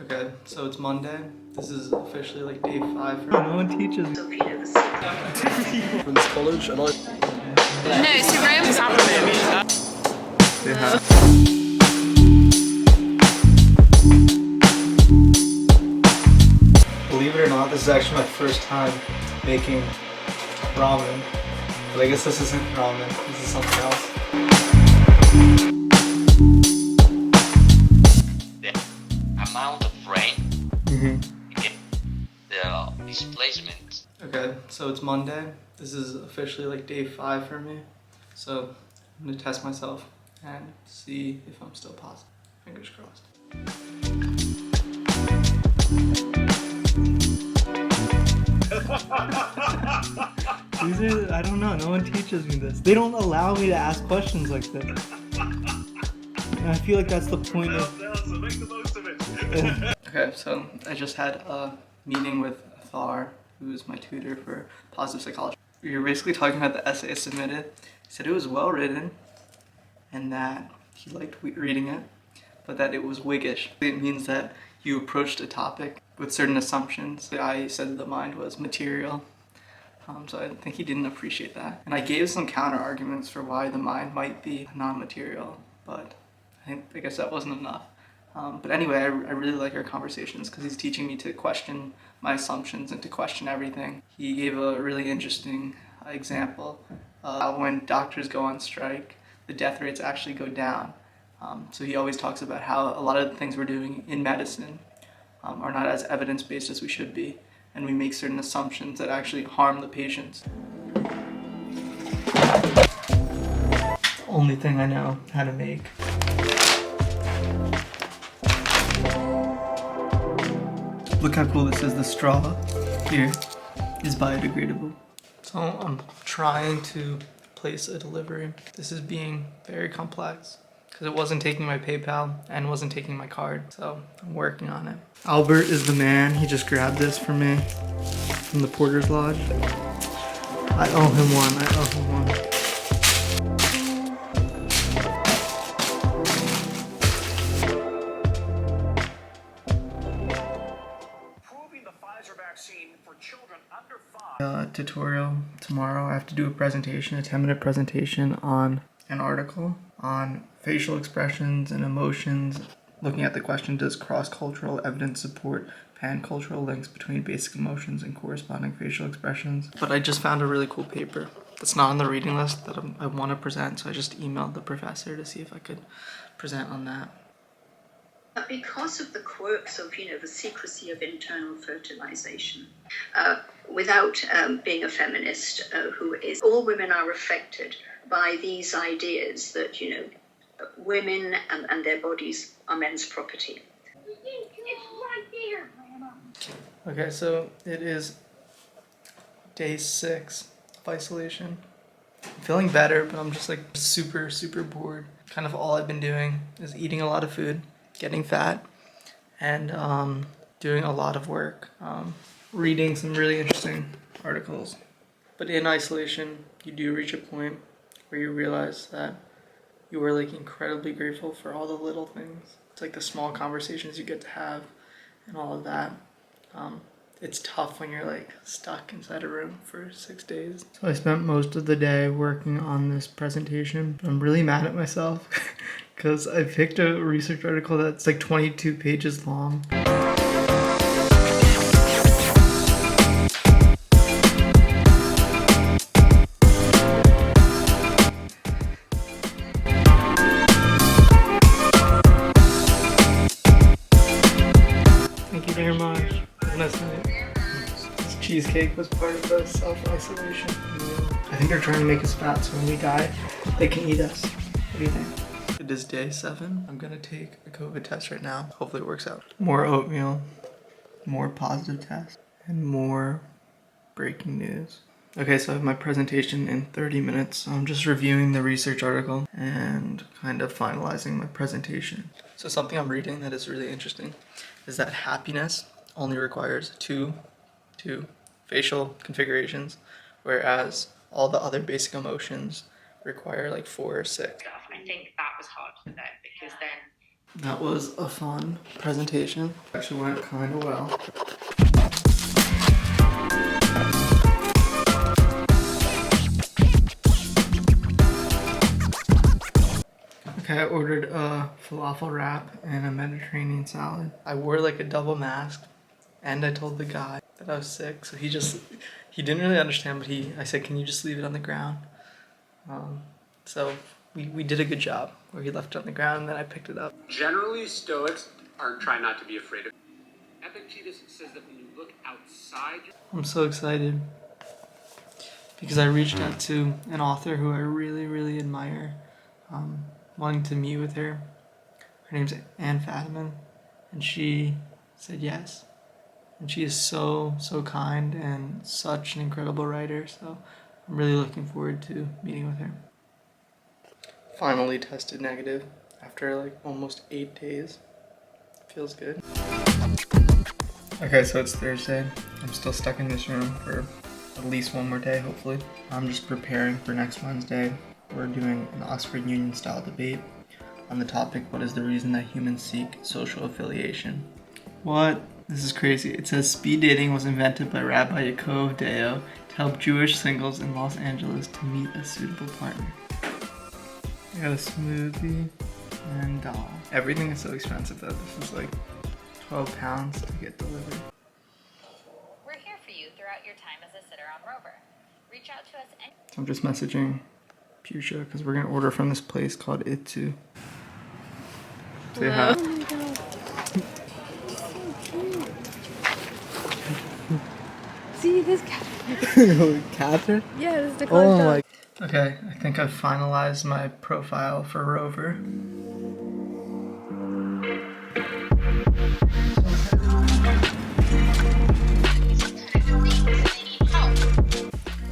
Okay, so it's Monday. This is officially like day 5. No one teaches me. From this college, and No, it's your room. They have. Believe it or not, this is actually my first time making ramen. But I guess this isn't ramen, this is something else. The amount of rain you get the displacement. Okay, so it's Monday. This is officially like day 5 for me. So I'm gonna test myself and see if I'm still positive. Fingers crossed. I don't know, no one teaches me this. They don't allow me to ask questions like this. And I feel like that's the point of... so make the most of it. Okay, so I just had a meeting with Thar, who's my tutor for positive psychology. We were basically talking about the essay I submitted. He said it was well written and that he liked reading it, but that it was Whiggish. It means that you approached a topic with certain assumptions. I said the mind was material, so I think he didn't appreciate that. And I gave some counter arguments for why the mind might be non-material, but I guess that wasn't enough. But anyway, I really like our conversations because he's teaching me to question my assumptions and to question everything. He gave a really interesting example of when doctors go on strike, the death rates actually go down. So he always talks about how a lot of the things we're doing in medicine are not as evidence-based as we should be, and we make certain assumptions that actually harm the patients. It's the only thing I know how to make. Look how cool this is. The straw here is biodegradable. So I'm trying to place a delivery. This is being very complex because it wasn't taking my PayPal and wasn't taking my card. So I'm working on it. Albert is the man. He just grabbed this for me from the Porter's Lodge. I owe him one. Tutorial tomorrow. I have to do a presentation, a 10-minute presentation on an article on facial expressions and emotions, looking at the question, does cross-cultural evidence support pan-cultural links between basic emotions and corresponding facial expressions? But I just found a really cool paper that's not on the reading list that I want to present, so I just emailed the professor to see if I could present on that. Because of the quirks of, the secrecy of internal fertilization, without being a feminist who is, all women are affected by these ideas that, women and their bodies are men's property. It's right there, Grandma. Okay, so it is day 6 of isolation. I'm feeling better, but I'm just like super, super bored. Kind of all I've been doing is eating a lot of food, getting fat, and doing a lot of work, reading some really interesting articles. But in isolation, you do reach a point where you realize that you are like incredibly grateful for all the little things. It's like the small conversations you get to have and all of that. It's tough when you're like stuck inside a room for 6 days. So I spent most of the day working on this presentation. I'm really mad at myself because I picked a research article that's like 22 pages long. Thank you very much. Have a nice night. This cheesecake was part of the self-isolation meal. I think they're trying to make us fat so when we die, they can eat us. What do you think? It is day 7. I'm gonna take a COVID test right now. Hopefully it works out. More oatmeal, more positive tests, and more breaking news. Okay, so I have my presentation in 30 minutes. I'm just reviewing the research article and kind of finalizing my presentation. So something I'm reading that is really interesting is that happiness only requires two facial configurations, whereas all the other basic emotions require like 4 or 6. I think that was hard for them because then That was a fun presentation. Actually went kind of well. Okay, I ordered a falafel wrap and a Mediterranean salad. I wore like a double mask, and I told the guy that I was sick, so he didn't really understand, but I said, can you just leave it on the ground? So we did a good job, where he left it on the ground and then I picked it up. Generally, Stoics are try not to be afraid of. Epictetus says that when you look outside, I'm so excited because I reached out to an author who I really, really admire, wanting to meet with her. Her name's Anne Fadiman, and she said yes. And she is so, so kind and such an incredible writer, so I'm really looking forward to meeting with her. Finally tested negative after like almost 8 days. Feels good. Okay, so it's Thursday. I'm still stuck in this room for at least one more day, hopefully. I'm just preparing for next Wednesday. We're doing an Oxford Union style debate on the topic, what is the reason that humans seek social affiliation? What? This is crazy. It says speed dating was invented by Rabbi Yaakov Deo to help Jewish singles in Los Angeles to meet a suitable partner. I got a smoothie and doll. Everything is so expensive though. This is like 12 pounds to get delivered. We're here for you throughout your time as a sitter on Rover. Reach out to us any- So I'm just messaging Fuchsia because we're gonna order from this place called Itsu. Say hi. See this cat? Catherine? Yeah, this is the Oh my. Okay, I think I've finalized my profile for Rover.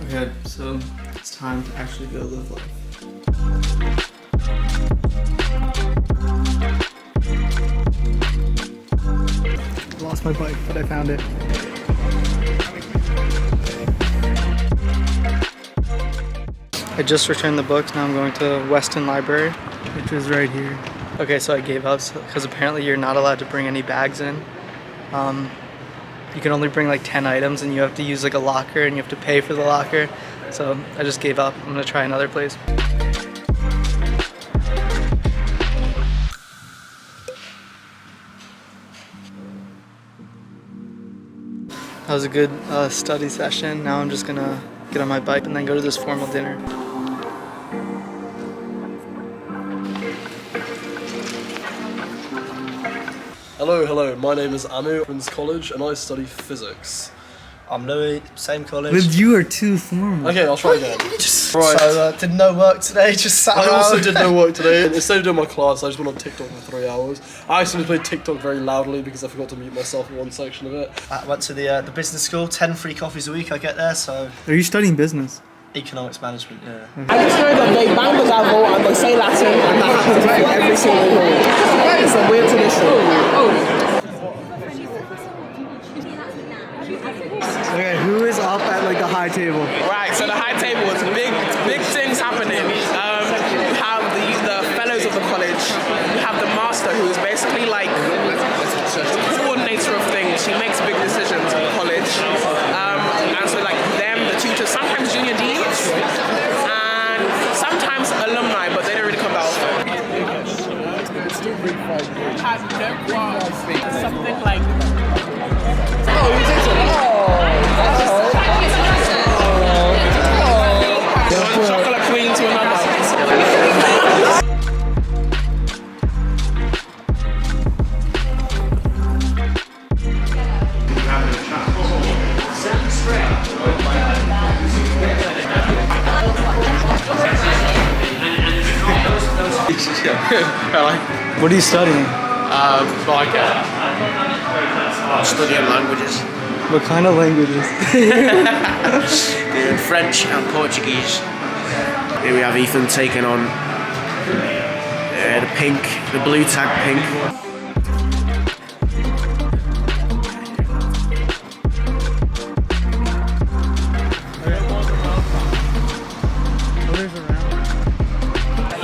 Okay, so it's time to actually go live life. Lost my bike, but I found it. I just returned the books. Now I'm going to Weston Library, which is right here. Okay, so I gave up because apparently you're not allowed to bring any bags in. You can only bring like 10 items and you have to use like a locker and you have to pay for the locker. So I just gave up. I'm gonna try another place. That was a good study session. Now I'm just gonna get on my bike and then go to this formal dinner. Hello, my name is Anu, Friends College, and I study physics. I'm Louis, same college. But you are too formal. Okay, I'll try again. Right. So, Did no work today, just sat I around. also did no work today. Instead of doing my class, I just went on TikTok for 3 hours. I actually played TikTok very loudly because I forgot to mute myself in one section of it. I went to the business school, 10 free coffees a week I get there, so Are you studying business? economics management, yeah. I just know that they bang the gavel and they say Latin and that happens before every single hall. It's a weird tradition. Okay, who is up at like the high table? Right, so the high table is big things happening. You have the fellows of the college. You have the master, who is basically like coordinator of things. She makes big decisions in the college. And so like them, the tutors, sometimes junior deans, and sometimes alumni, but they don't really come out often. Something like one chocolate queen to another. What are you studying? I'm studying languages. What kind of languages? French and Portuguese. Here we have Ethan taking on the blue tag pink.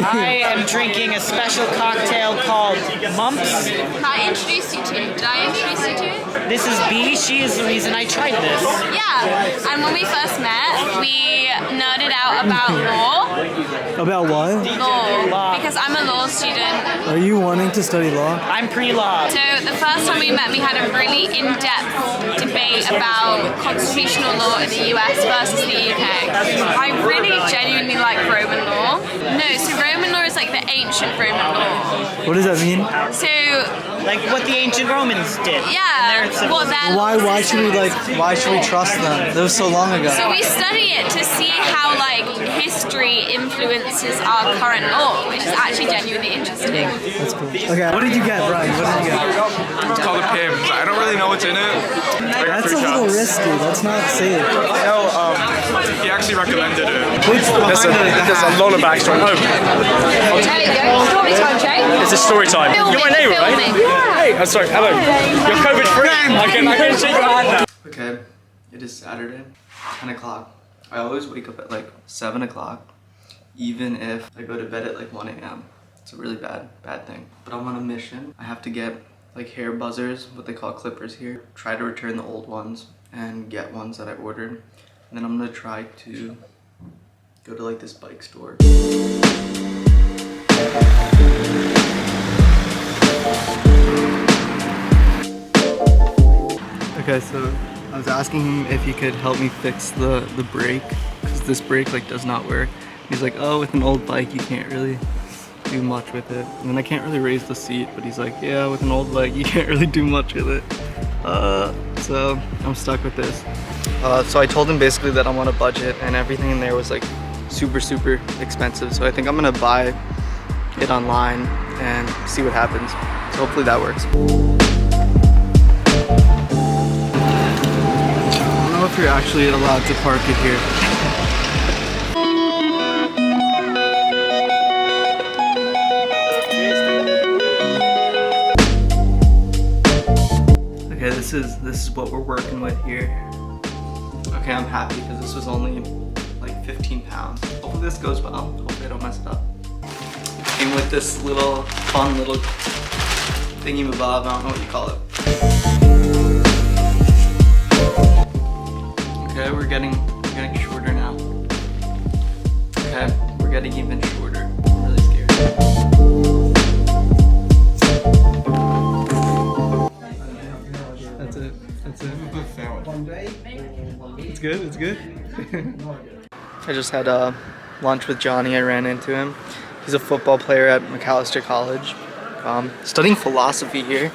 I am drinking a special cocktail called Mumps. I introduced you to. Did I introduce you to? This is B. She is the reason I tried this. Yeah. And when we first met, we nerded out about law. About what? Law. Because I'm a law student. Are you wanting to study law? I'm pre-law. So the first time we met, we had a really in-depth debate about constitutional law in the US versus the UK. I really genuinely like Roman law. No, so Roman law is like the ancient Roman law. What does that mean? So, like what the ancient Romans did. yeah, what that Why should we trust them? That was so long ago. So we study it to see how like history influences our current law, which is actually genuinely interesting. That's cool. Okay, what did you get, Brian? What did you get? It's called a Pims. I don't really know what's in it. That's a little risky. Let's not say it. No, he actually recommended it. There's a lot of backstory. Oh, There you go. Story time, Jay. it's a story time. You're my neighbour, right? Hey, I'm sorry. Hello. You're COVID free. I can shake your hand now. Okay, it is Saturday, 10 o'clock. I always wake up at like 7 o'clock, even if I go to bed at like 1 a.m. It's a really bad thing. But I'm on a mission. I have to get like hair buzzers, what they call clippers here. Try to return the old ones and get ones that I ordered. And then I'm gonna try to go to like this bike store. Okay, so I was asking him if he could help me fix the brake, because this brake like does not work. He's like, oh, with an old bike you can't really do much with it. And then I can't really raise the seat, but he's like, yeah, with an old bike you can't really do much with it. So I'm stuck with this. So I told him basically that I'm on a budget and everything in there was like super expensive. So I think I'm gonna buy it online and see what happens. So hopefully that works. I don't know if you're actually allowed to park it here. Okay, this is what we're working with here. Okay, I'm happy because this was only like 15 pounds. Hopefully this goes well. Hopefully I don't mess it up. Came with this fun little thingy-mabob, I don't know what you call it. Okay, we're getting shorter now. Okay, we're getting even shorter. I'm really scared. That's it. It's good, it's good. I just had lunch with Johnny. I ran into him. He's a football player at McAllister College, studying philosophy here.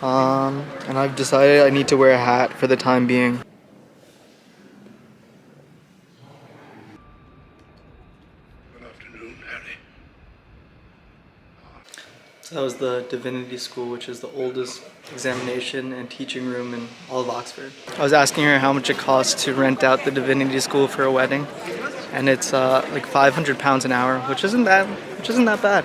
And I've decided I need to wear a hat for the time being. So that was the Divinity School, which is the oldest examination and teaching room in all of Oxford. I was asking her how much it costs to rent out the Divinity School for a wedding, and it's like £500 an hour, which isn't that bad.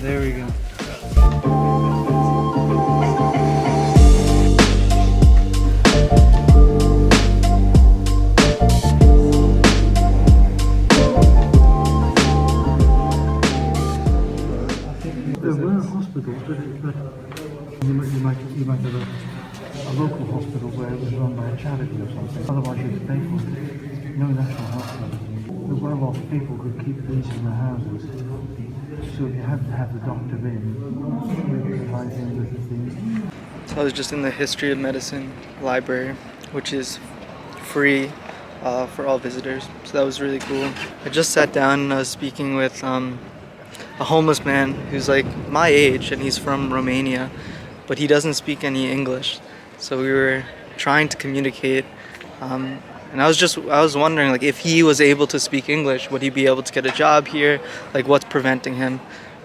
There we go. There were hospitals, but you might have a local hospital where it was run by a charity or something. Otherwise you have to pay for it. No national health service. The well-off people could keep these in their houses. So you have to have the doctor in. So I was just in the History of Medicine library, which is free for all visitors. So that was really cool. I just sat down and I was speaking with a homeless man who's like my age and he's from Romania, but he doesn't speak any English. So we were trying to communicate, and I was wondering like if he was able to speak English, would he be able to get a job here? Like what's preventing him?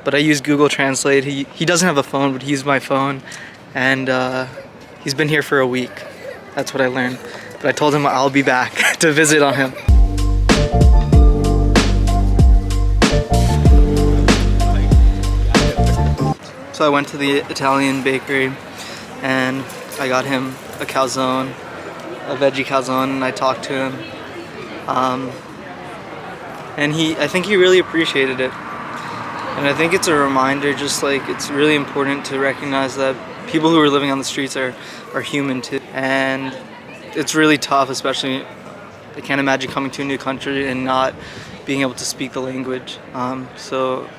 But I used Google Translate. He doesn't have a phone, but he used my phone, and he's been here for a week. That's what I learned. But I told him I'll be back to visit on him. So I went to the Italian bakery and I got him a calzone, a veggie calzone, and I talked to him. And I think he really appreciated it. And I think it's a reminder, just like it's really important to recognize that people who are living on the streets are human too. And it's really tough, especially, I can't imagine coming to a new country and not being able to speak the language. So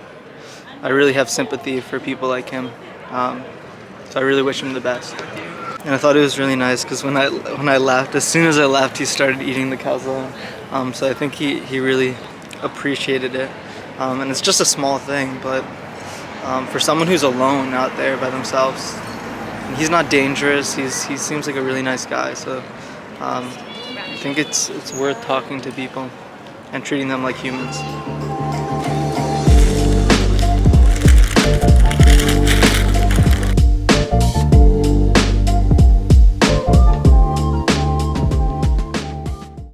I really have sympathy for people like him. So I really wish him the best. And I thought it was really nice because when I left, as soon as I left, he started eating the calzone. So I think he really appreciated it. And it's just a small thing, but for someone who's alone out there by themselves, he's not dangerous. He seems like a really nice guy. So I think it's worth talking to people and treating them like humans.